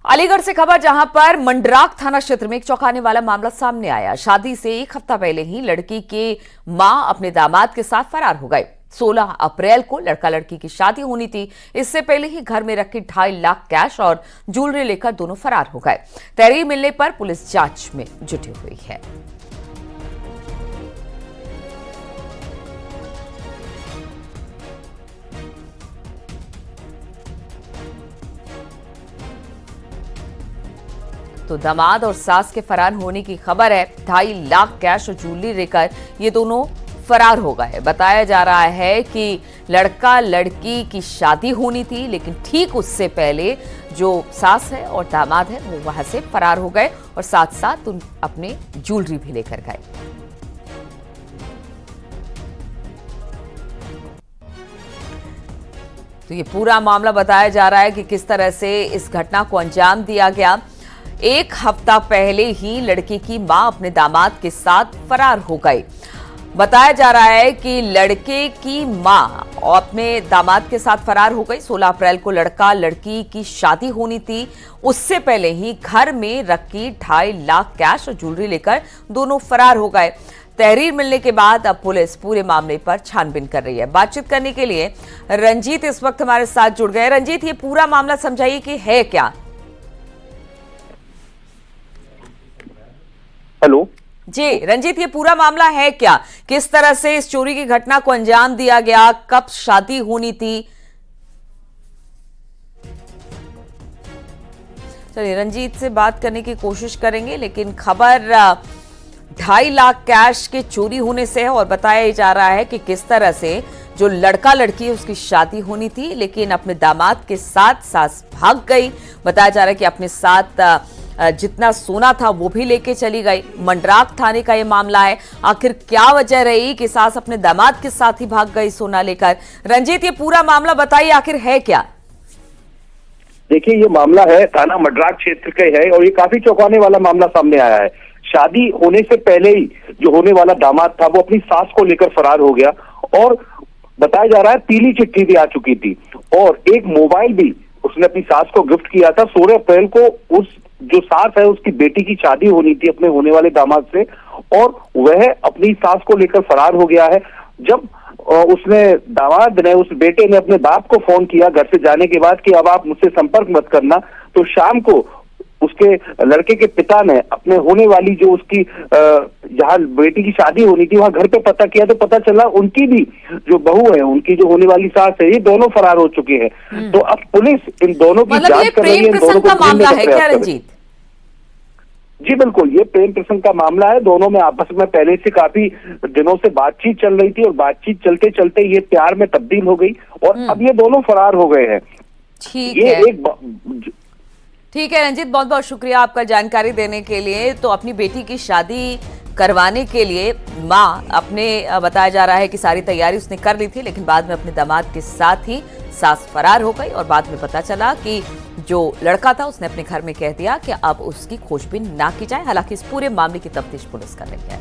अलीगढ़ से खबर, जहां पर मंडराक थाना क्षेत्र में एक चौंकाने वाला मामला सामने आया। शादी से एक हफ्ता पहले ही लड़की के मां अपने दामाद के साथ फरार हो गए। 16 अप्रैल को लड़का लड़की की शादी होनी थी। इससे पहले ही घर में रखी 2.5 लाख कैश और ज्वेलरी लेकर दोनों फरार हो गए। तहरीर मिलने पर पुलिस जांच में जुटी हुई है। तो दामाद और सास के फरार होने की खबर है। 2.5 लाख कैश और ज्वेलरी लेकर ये दोनों फरार हो गए। बताया जा रहा है कि लड़का लड़की की शादी होनी थी, लेकिन ठीक उससे पहले जो सास है और दामाद है वो वहां से फरार हो गए और साथ साथ उन अपने ज्वेलरी भी लेकर गए। तो ये पूरा मामला बताया जा रहा है कि किस तरह से इस घटना को अंजाम दिया गया। एक हफ्ता पहले ही लड़की की मां अपने दामाद के साथ फरार हो गई। बताया जा रहा है कि लड़के की मां अपने दामाद के साथ फरार हो गई। 16 अप्रैल को लड़का लड़की की शादी होनी थी। उससे पहले ही घर में रखी 2.5 लाख कैश और ज्वेलरी लेकर दोनों फरार हो गए। तहरीर मिलने के बाद अब पुलिस पूरे मामले पर छानबीन कर रही है। बातचीत करने के लिए रंजीत इस वक्त हमारे साथ जुड़ गए। रंजीत, ये पूरा मामला समझाइए कि है क्या? हेलो जी रंजीत, ये पूरा मामला है क्या? किस तरह से इस चोरी की घटना को अंजाम दिया गया? कब शादी होनी थी? चलिए रंजीत से बात करने की कोशिश करेंगे, लेकिन खबर 2.5 लाख कैश के चोरी होने से है और बताया जा रहा है कि किस तरह से जो लड़का लड़की है उसकी शादी होनी थी, लेकिन अपने दामाद के साथ सास भाग गई। बताया जा रहा है कि अपने साथ जितना सोना था वो भी लेके चली गई। मंडराक थाने का ये मामला है। आखिर क्या वजह रही कि सास अपने दामाद के साथ ही भाग गई सोना लेकर? रंजीत, ये पूरा मामला बताइए, आखिर है क्या? देखिए, ये मामला है थाना मंडराक क्षेत्र का है और ये काफी चौंकाने वाला मामला सामने आया है। शादी होने से पहले ही जो होने वाला दामाद था वो अपनी सास को लेकर फरार हो गया और बताया जा रहा है पीली चिट्ठी भी आ चुकी थी और एक मोबाइल भी उसने अपनी सास को गिफ्ट किया था। 16 अप्रैल को उस जो सास है उसकी बेटी की शादी होनी थी अपने होने वाले दामाद से और वह अपनी सास को लेकर फरार हो गया है। जब उसने दामाद ने, उस बेटे ने अपने बाप को फोन किया घर से जाने के बाद कि अब आप मुझसे संपर्क मत करना, तो शाम को उसके लड़के के पिता ने अपने होने वाली जो उसकी जहाँ बेटी की शादी होनी थी वहां घर पे पता किया तो पता चला उनकी भी जो बहू है, उनकी जो होने वाली सास है, ये दोनों फरार हो चुके हैं। तो अब पुलिस इन दोनों की जांच कर रही है। इन दोनों को मामला है क्या रंजीत? जी बिल्कुल, ये प्रेम प्रसंग का मामला है। दोनों में आपस में पहले से काफी दिनों से बातचीत चल रही थी और बातचीत चलते चलते ये प्यार में तब्दील हो गई और अब ये दोनों फरार हो गए हैं। ठीक है रंजीत, बहुत बहुत शुक्रिया आपका जानकारी देने के लिए। तो अपनी बेटी की शादी करवाने के लिए मां अपने, बताया जा रहा है कि सारी तैयारी उसने कर ली थी, लेकिन बाद में अपने दामाद के साथ ही सास फरार हो गई और बाद में पता चला कि जो लड़का था उसने अपने घर में कह दिया कि अब उसकी खोजबीन ना की जाए। हालांकि इस पूरे मामले की तफ्तीश पुलिस कर रही है।